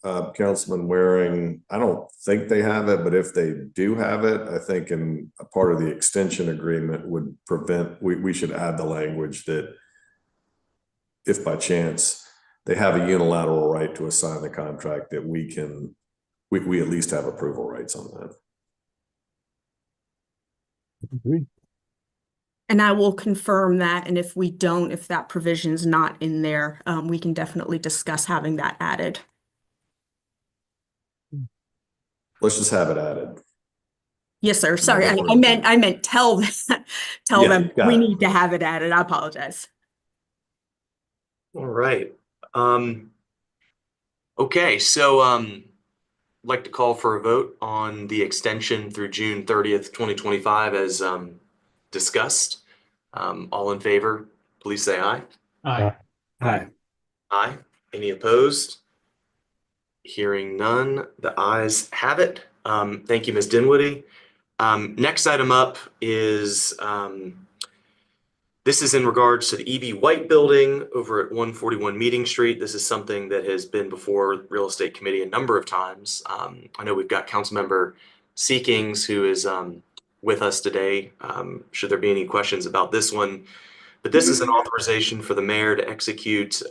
Councilman Waring, I don't think they have it, but if they do have it, I think in a part of the extension agreement would prevent, we should add the language that if by chance they have a unilateral right to assign the contract, that we at least have approval rights on that. Agree. And I will confirm that. And if we don't, if that provision is not in there, we can definitely discuss having that added. Let's just have it added. Yes, sir. Sorry, I meant tell them, them we need to have it added. I apologize. All right. Okay, so I'd like to call for a vote on the extension through June 30th, 2025 as discussed. All in favor, please say aye. Aye. Aye. Aye. Any opposed? Hearing none, the ayes have it. Thank you, Ms. Dinwiddie. Next item up is this is in regards to the E.B. White building over at 141 Meeting Street. This is something that has been before the Real Estate Committee a number of times. I know we've got Councilmember Seekings who is with us today, should there be any questions about this one. But this is an authorization for the mayor to execute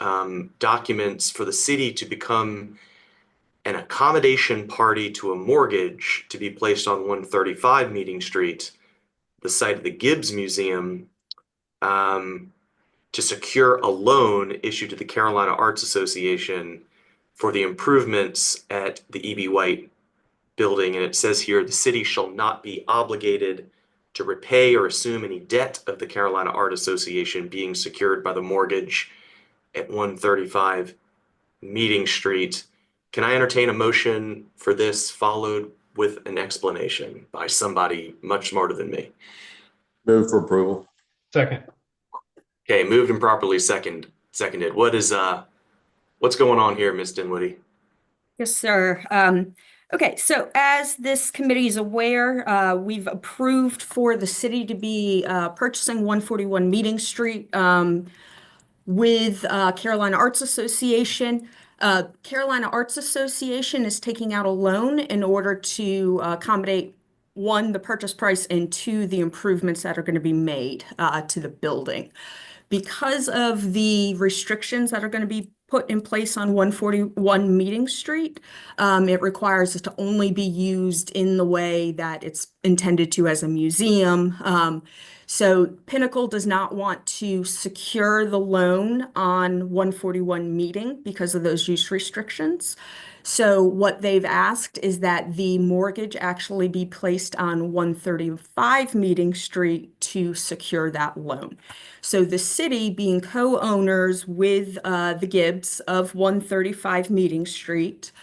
documents for the city to become an accommodation party to a mortgage to be placed on 135 Meeting Street, the site of the Gibbs Museum, to secure a loan issued to the Carolina Arts Association for the improvements at the E.B. White building. And it says here, the city shall not be obligated to repay or assume any debt of the Carolina Art Association being secured by the mortgage at 135 Meeting Street. Can I entertain a motion for this followed with an explanation by somebody much smarter than me? Move for approval. Second. Okay, moved and properly seconded. What's going on here, Ms. Dinwiddie? Yes, sir. Okay, so as this committee is aware, we've approved for the city to be purchasing 141 Meeting Street with Carolina Arts Association. Carolina Arts Association is taking out a loan in order to accommodate, one, the purchase price, and two, the improvements that are going to be made to the building. Because of the restrictions that are going to be put in place on 141 Meeting Street, it requires it to only be used in the way that it's intended to as a museum. So Pinnacle does not want to secure the loan on 141 Meeting because of those use restrictions. So what they've asked is that the mortgage actually be placed on 135 Meeting Street to secure that loan. So the city, being co-owners with the Gibbs of 135 Meeting Street,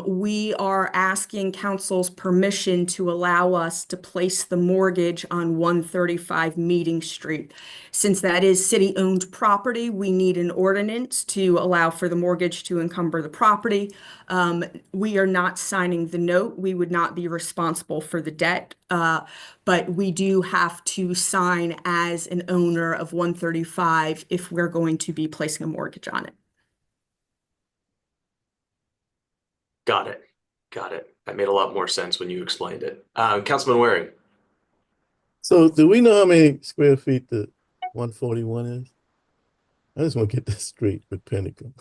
we are asking council's permission to allow us to place the mortgage on 135 Meeting Street. Since that is city-owned property, we need an ordinance to allow for the mortgage to encumber the property. We are not signing the note. We would not be responsible for the debt, but we do have to sign as an owner of 135 if we're going to be placing a mortgage on it. Got it. That made a lot more sense when you explained it. Councilman Waring. So do we know how many square feet the 141 is? I just want to get this straight with Pinnacle.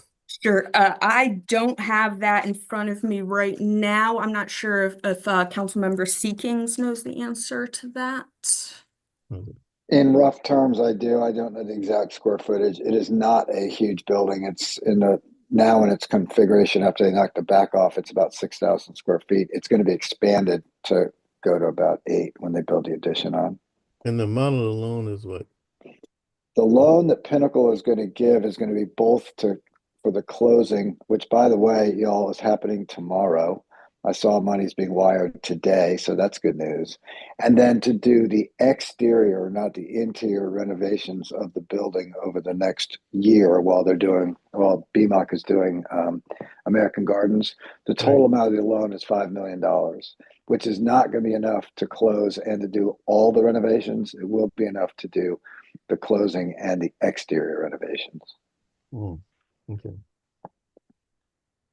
Sure. I don't have that in front of me right now. I'm not sure if Councilmember Seekings knows the answer to that. In rough terms, I do. I don't know the exact square footage. It is not a huge building. It's now in its configuration after they knocked the back off, it's about 6,000 square feet. It's going to be expanded to go to about 8 when they build the addition on. And the amount of the loan is what? The loan that Pinnacle is going to give is going to be both for the closing, which, by the way, y'all, is happening tomorrow. I saw money's being wired today, so that's good news. And then to do the exterior, not the interior renovations of the building over the next year while BMOC is doing American Gardens. The total amount of the loan is $5 million, which is not going to be enough to close and to do all the renovations. It will be enough to do the closing and the exterior renovations. Oh, okay.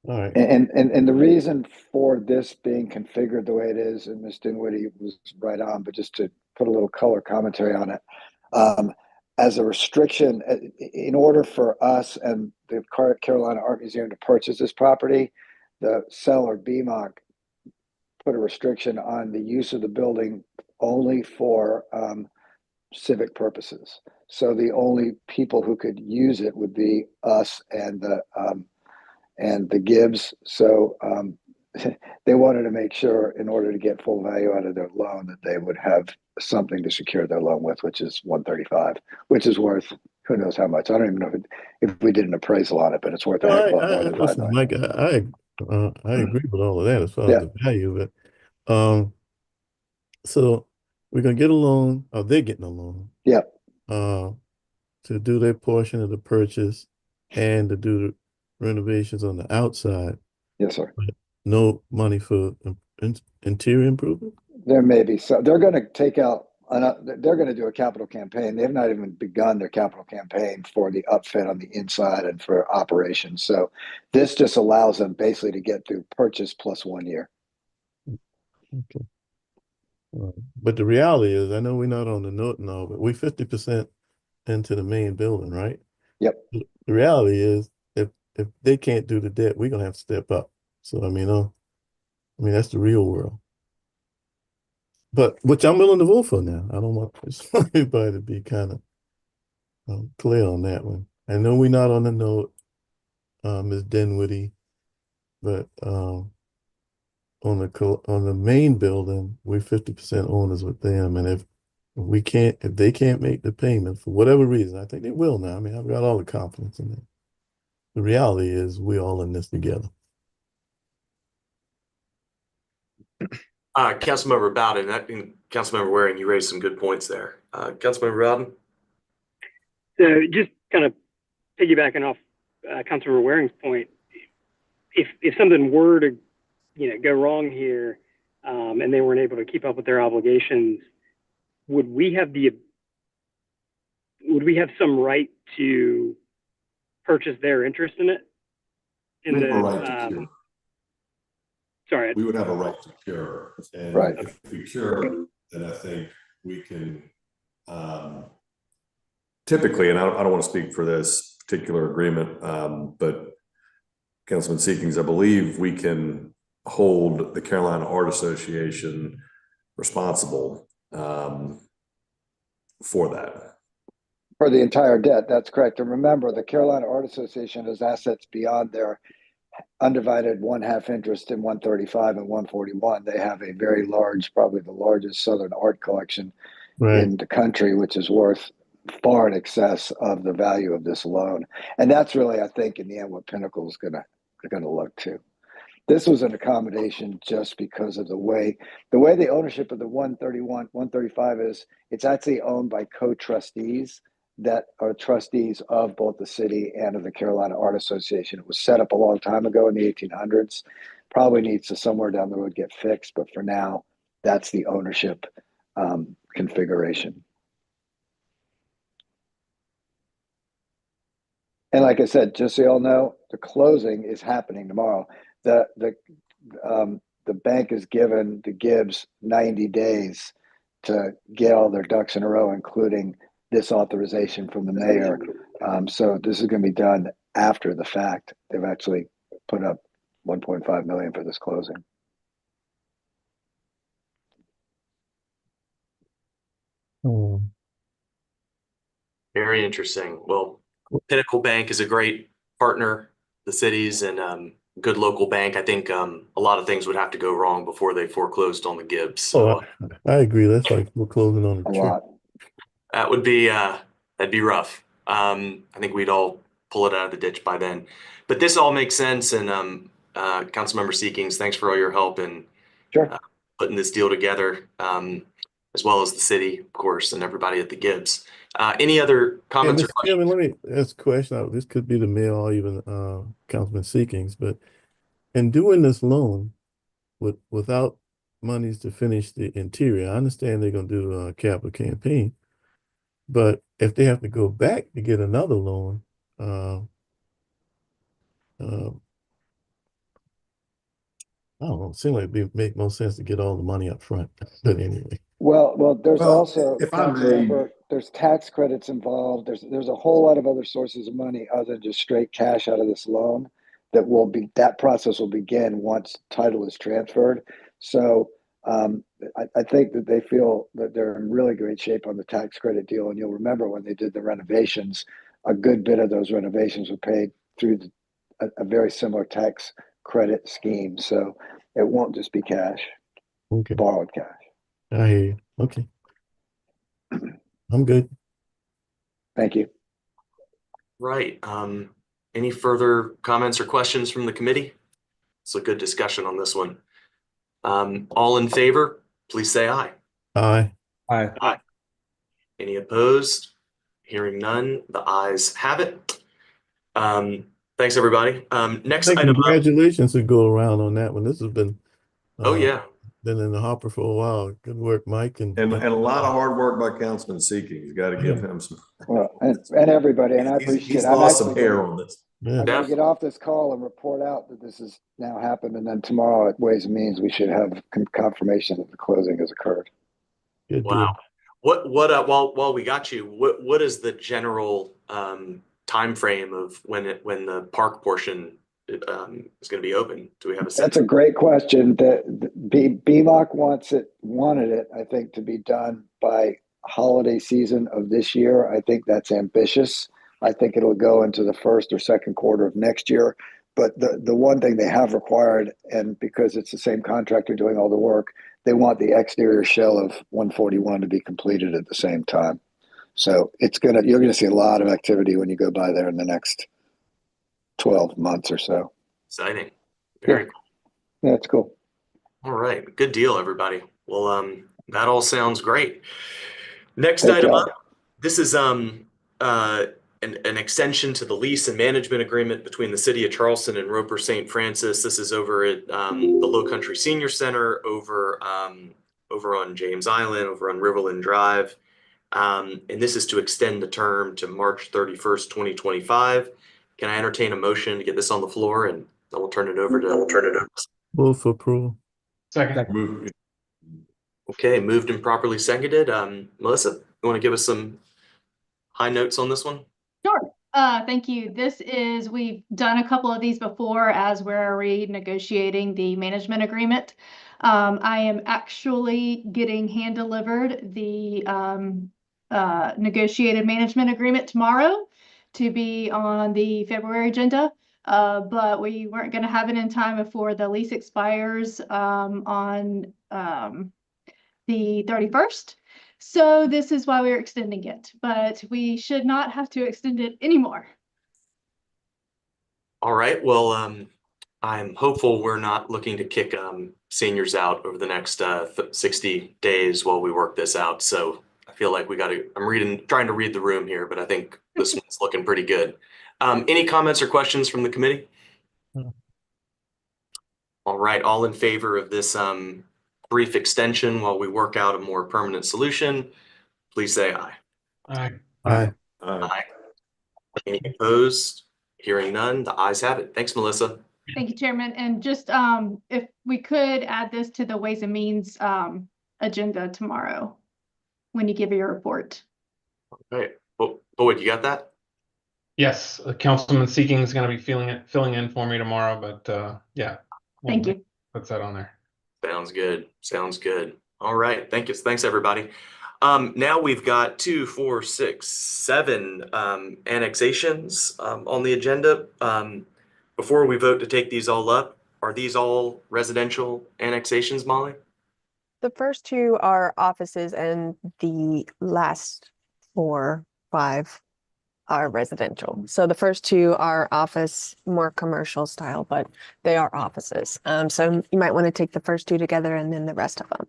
All right. And the reason for this being configured the way it is, and Ms. Dinwiddie was right on, but just to put a little color commentary on it, as a restriction, in order for us and the Carolina Art Museum to purchase this property, the seller, BMOC, put a restriction on the use of the building only for civic purposes. So the only people who could use it would be us and the Gibbs. So they wanted to make sure, in order to get full value out of their loan, that they would have something to secure their loan with, which is 135, which is worth who knows how much. I don't even know if we did an appraisal on it, but it's worth a heck of a lot more than 5 Listen, million. Mike, I agree with all of that as far Yeah. as the value of it. So we're gonna get a loan, or they're getting a loan. Yeah. To do their portion of the purchase and to do the renovations on the outside. Yes, sir. But no money for interior improvement? There may be some. They're going to take out. They're going to do a capital campaign. They have not even begun their capital campaign for the upfit on the inside and for operations. So this just allows them basically to get through purchase plus 1 year. Okay. But the reality is, I know we're not on the note now, but we're 50% into the main building, right? Yep. The reality is, if they can't do the debt, we're gonna have to step up. So I mean, that's the real world. But which I'm willing to vote for now. I don't want everybody to be kind of clear on that one. I know we're not on the note, Ms. Dinwiddie, but on the main building, we're 50% owners with them, and if they can't make the payment for whatever reason, I think they will now. I mean, I've got all the confidence in it. The reality is, we're all in this together. Councilmember Bowden, and Councilmember Waring, you raised some good points there. Councilmember Bowden? So just kind of piggybacking off Councilmember Waring's point, if something were to go wrong here, and they weren't able to keep up with their obligations, would we have some right to purchase their interest in it? We have a right to cure. Sorry. We would have a right to cure. And Right. if we cure, then I think we can typically, and I don't want to speak for this particular agreement, but Councilman Seekings, I believe we can hold the Carolina Art Association responsible for that. For the entire debt, that's correct. And remember, the Carolina Art Association has assets beyond their undivided 1/2 interest in 135 and 141. They have a very large, probably the largest Southern art collection in the country, which is worth far in excess of the value of this loan. And that's really, I think, in the end, what Pinnacle is gonna look to. This was an accommodation just because of the way the ownership of the 131, 135 is. It's actually owned by co-trustees that are trustees of both the city and of the Carolina Art Association. It was set up a long time ago in the 1800s. Probably needs to somewhere down the road get fixed, but for now, that's the ownership configuration. And like I said, just so you all know, the closing is happening tomorrow. The bank has given the Gibbs 90 days to get all their ducks in a row, including this authorization from the mayor. So this is going to be done after the fact. They've actually put up 1.5 million for this closing. Very interesting. Well, Pinnacle Bank is a great partner, the cities, and good local bank. I think a lot of things would have to go wrong before they foreclosed on the Gibbs. So I agree. That's like we're closing on A the lot. that would be that'd be rough. I think we'd all pull it out of the ditch by then. But this all makes sense. And Councilmember Seekings, thanks for all your help in Sure. putting this deal together, as well as the city, of course, and everybody at the Gibbs. Any other comments or Mr. questions? Chairman, let me ask a question. This could be the mayor or even Councilman Seekings, but in doing this loan without monies to finish the interior, I understand they're going to do a capital campaign, but if they have to go back to get another loan, I don't know. It seems like it'd make more sense to get all the money up front. But anyway, Well, there's Well, also, if I may- Councilmember, there's tax credits involved. There's a whole lot of other sources of money other than just straight cash out of this loan that process will begin once title is transferred. So I think that they feel that they're in really great shape on the tax credit deal. And you'll remember when they did the renovations, a good bit of those renovations were paid through a very similar tax credit scheme. So it won't just be cash, okay. borrowed cash. I hear you. Okay. I'm good. Thank you. Right. Any further comments or questions from the committee? It's a good discussion on this one. All in favor, please say aye. Aye. Aye. Any opposed? Hearing none, the ayes have it. Thanks, everybody. Next Hey, item up. congratulations to go around on that one. This has been Oh, yeah. been in the hopper for a while. Good work, Mike. And a lot of hard work by Councilman Seeking. You got to give him some. Well, and everybody, and I appreciate He's it. I'm lost some actually hair on this. yeah. I got to get off this call and report out that this has now happened, and then tomorrow at Ways and Means we should have confirmation that the closing has occurred. Good Wow. deal. While we got you, what is the general time frame of when the park portion is going to be open? Do we have a sense? That's a great question. BMOC wanted it, I think, to be done by holiday season of this year. I think that's ambitious. I think it'll go into the first or second quarter of next year. But the one thing they have required, and because it's the same contractor doing all the work, they want the exterior shell of 141 to be completed at the same time. So you're gonna see a lot of activity when you go by there in the next 12 months or so. Exciting. Very cool. Yeah, it's cool. All right. Good deal, everybody. Well, that all sounds great. Next Thank item y'all. up. This is an extension to the lease and management agreement between the city of Charleston and Roper St. Francis. This is over at the Low Country Senior Center over on James Island, over on Riverland Drive. And this is to extend the term to March 31st, 2025. Can I entertain a motion to get this on the floor, and then we'll turn it over to. Move for approval. Move. Okay, moved and properly seconded. Melissa, you want to give us some high notes on this one? Sure. Thank you. We've done a couple of these before as we're renegotiating the management agreement. I am actually getting hand delivered the negotiated management agreement tomorrow to be on the February agenda. But we weren't going to have it in time before the lease expires on the 31st. So this is why we're extending it, but we should not have to extend it anymore. All right. Well, I'm hopeful we're not looking to kick seniors out over the next 60 days while we work this out. So I feel like I'm trying to read the room here, but I think this one's looking pretty good. Any comments or questions from the committee? No. All right. All in favor of this brief extension while we work out a more permanent solution, please say aye. Aye. Aye. Any opposed? Hearing none, the ayes have it. Thanks, Melissa. Thank you, Chairman. And just if we could add this to the Ways and Means agenda tomorrow when you give your report. All right. Boyd, you got that? Yes, Councilman Seeking is going to be filling in for me tomorrow, but yeah. Thank you. Puts that on there. Sounds good. Sounds good. All right. Thanks, everybody. Now we've got 2, 4, 6, 7 annexations on the agenda. Before we vote to take these all up, are these all residential annexations, Molly? The first two are offices and the last 4, 5 are residential. So the first two are office, more commercial style, but they are offices. So you might want to take the first two together and then the rest of them.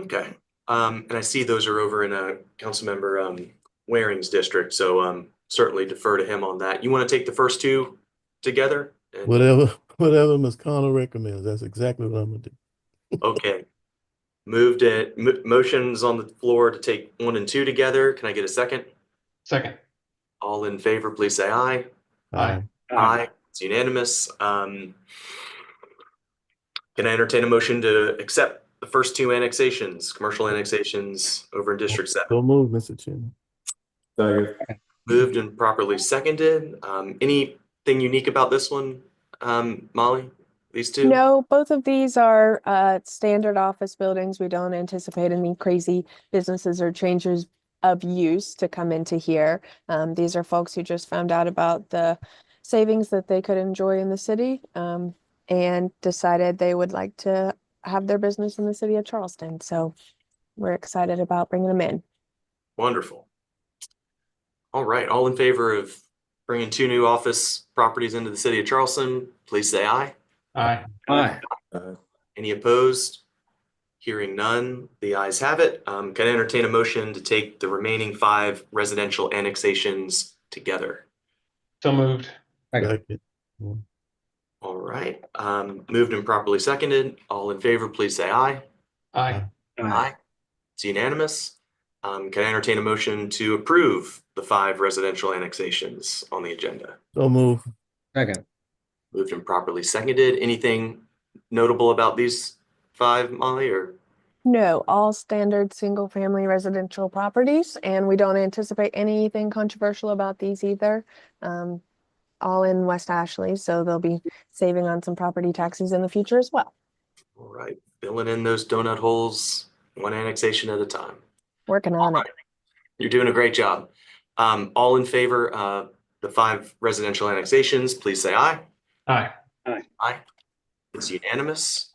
Okay. And I see those are over in a Councilmember Waring's district, so certainly defer to him on that. You want to take the first two together? Whatever Ms. Connor recommends, that's exactly what I'm gonna do. Okay. Motions on the floor to take 1 and 2 together. Can I get a second? Second. All in favor, please say aye. Aye. Aye. It's unanimous. Can I entertain a motion to accept the first two annexations, commercial annexations over in District 7? So move, Mr. Chairman. Second. Moved and properly seconded. Anything unique about this one, Molly? These two? No, both of these are standard office buildings. We don't anticipate any crazy businesses or changes of use to come into here. These are folks who just found out about the savings that they could enjoy in the city and decided they would like to have their business in the city of Charleston. So we're excited about bringing them in. Wonderful. All right, all in favor of bringing two new office properties into the city of Charleston, please say aye. Aye. Aye. Any opposed? Hearing none, the ayes have it. Can I entertain a motion to take the remaining 5 residential annexations together? So moved. Second. All right, moved and properly seconded. All in favor, please say aye. Aye. Aye. It's unanimous. Can I entertain a motion to approve the 5 residential annexations on the agenda? So move. Second. Moved and properly seconded. Anything notable about these 5, Molly, or? No, all standard single-family residential properties, and we don't anticipate anything controversial about these either. All in West Ashley, so they'll be saving on some property taxes in the future as well. All right, filling in those donut holes, one annexation at a time. Working on it. You're doing a great job. All in favor of the 5 residential annexations, please say aye. Aye. Aye. It's unanimous.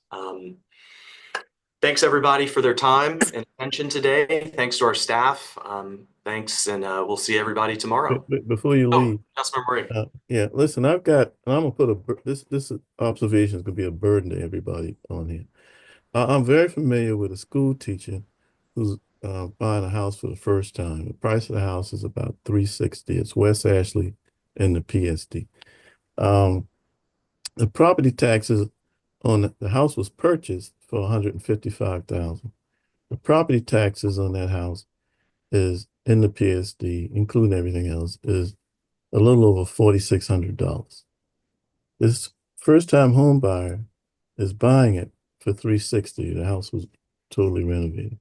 Thanks everybody for their time and attention today. Thanks to our staff. Thanks, and we'll see everybody tomorrow. Before you leave, Councilmember Murray. yeah, listen, I've got, and I'm gonna put this observation is gonna be a burden to everybody on here. I'm very familiar with a school teacher who's buying a house for the first time. The price of the house is about $360. It's West Ashley in the PSD. The property taxes on the house was purchased for $155,000. The property taxes on that house is in the PSD, including everything else, is a little over $4,600. This first-time home buyer is buying it for $360. The house was totally renovated.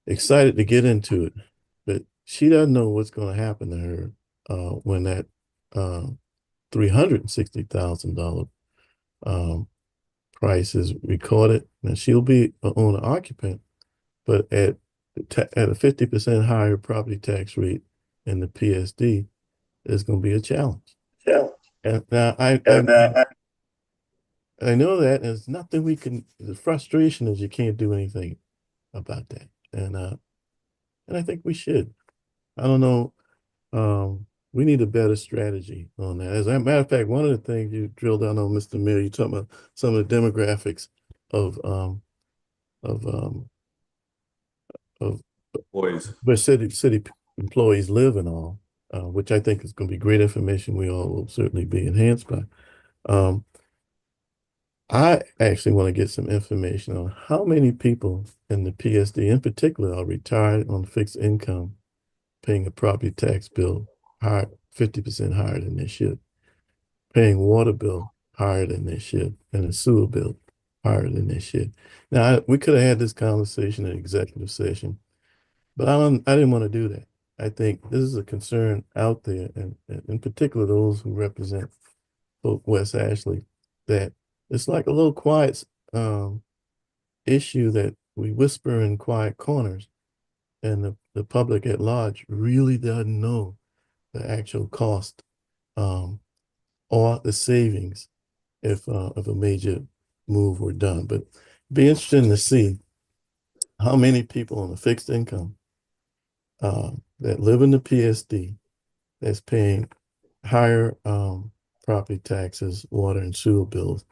Excited to get into it, but she doesn't know what's going to happen to her when that $360,000 price is recorded. Now she'll be an owner occupant, but at a 50% higher property tax rate in the PSD is going to be a challenge. Yeah. And now I know that there's nothing we can. The frustration is you can't do anything about that, and I think we should. I don't know. We need a better strategy on that. As a matter of fact, one of the things you drilled down on, Mr. Mayor, you talking about some of the demographics of Employees. where city employees live and all, which I think is going to be great information. We all will certainly be enhanced by. I actually want to get some information on how many people in the PSD in particular are retired on fixed income, paying a property tax bill higher, 50% higher than they should, paying water bill higher than they should, and a sewer bill higher than they should. Now, we could have had this conversation in executive session, but I didn't want to do that. I think this is a concern out there, and in particular those who represent West Ashley, that it's like a little quiet issue that we whisper in quiet corners, and the public at large really doesn't know the actual cost or the savings if a major move were done. But it'd be interesting to see how many people on a fixed income that live in the PSD that's paying higher property taxes, water and sewer bills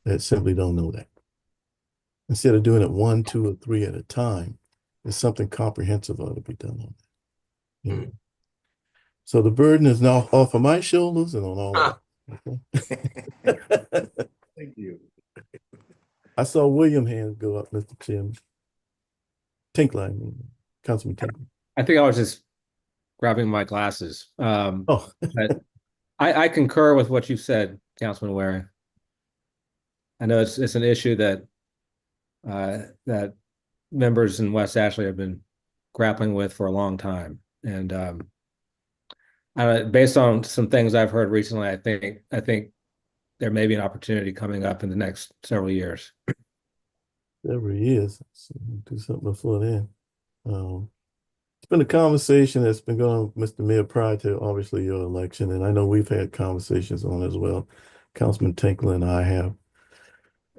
that simply don't know that. Instead of doing it 1, 2, or 3 at a time, there's something comprehensive ought to be done on that. You know? So the burden is now off of my shoulders and on all of us. Thank you. I saw William hand go up, Mr. Chairman. Tinkler, I mean, Councilman Tinkler. I think I was just grabbing my glasses. Oh, But I concur with what you said, Councilman Waring. I know it's an issue that that members in West Ashley have been grappling with for a long time. And based on some things I've heard recently, I think there may be an opportunity coming up in the next several years. Several years. So do something before then. It's been a conversation that's been going on, Mr. Mayor, prior to obviously your election, and I know we've had conversations on it as well. Councilman Tinkler and I have,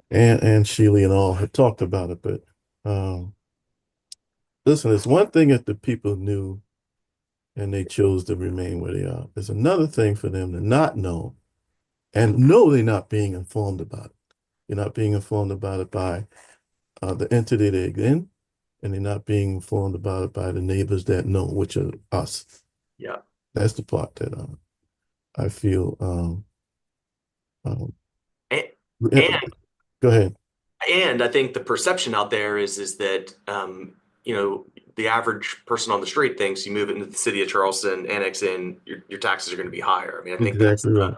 and Shealy and all have talked about it. But listen, it's one thing if the people knew and they chose to remain where they are. It's another thing for them to not know and know they're not being informed about it. You're not being informed about it by the entity they're in, and they're not being informed about it by the neighbors that know, which are us. Yeah. That's the part that I feel. And, Go ahead. And I think the perception out there is that the average person on the street thinks you move it into the city of Charleston, annex in, your taxes are going to be higher. I mean, I think Exactly that's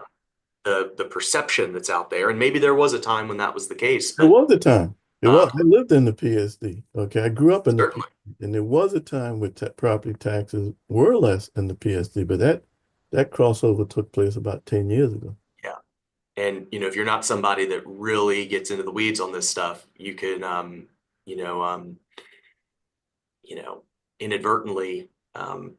right. the perception that's out there, and maybe there was a time when that was the case. There But was a time. It was. I lived in the PSD. Okay, I grew up in the certainly. PSD, and there was a time when property taxes were less in the PSD, but that crossover took place about 10 years ago. Yeah. And if you're not somebody that really gets into the weeds on this stuff, you can inadvertently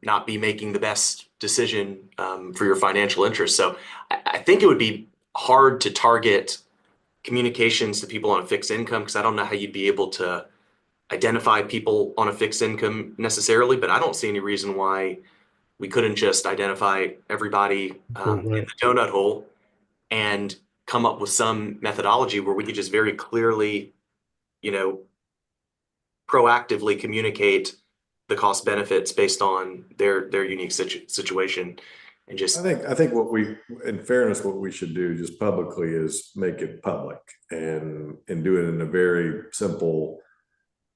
not be making the best decision for your financial interests. So I think it would be hard to target communications to people on a fixed income, because I don't know how you'd be able to identify people on a fixed income necessarily, but I don't see any reason why we couldn't just identify everybody in the donut hole and come up with some methodology where we could just very clearly, proactively communicate the cost benefits based on their unique situation. And just I think in fairness, what we should do just publicly is make it public and do it in a very simple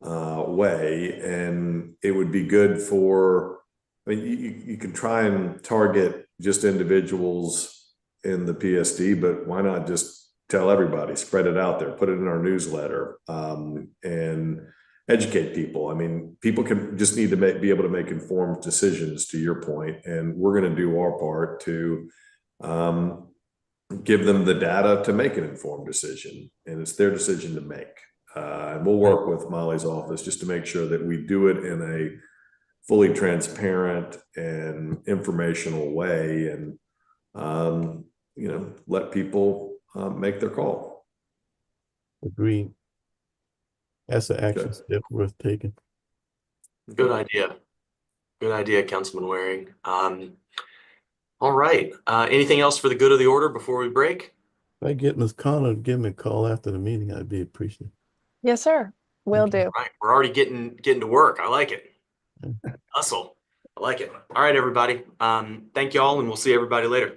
way. And it would be good for, I mean, you can try and target just individuals in the PSD, but why not just tell everybody, spread it out there, put it in our newsletter, and educate people. I mean, people just need to be able to make informed decisions, to your point, and we're going to do our part to give them the data to make an informed decision, and it's their decision to make. And we'll work with Molly's office just to make sure that we do it in a fully transparent and informational way, and let people make their call. Agreed. That's an action step worth taking. Good idea. Good idea, Councilman Waring. All right. Anything else for the good of the order before we break? If I get Ms. Connor to give me a call after the meeting, I'd be appreciative. Yes, sir. Will do. Right. We're already getting to work. I like it. Hustle. I like it. All right, everybody. Thank you all, and we'll see everybody later.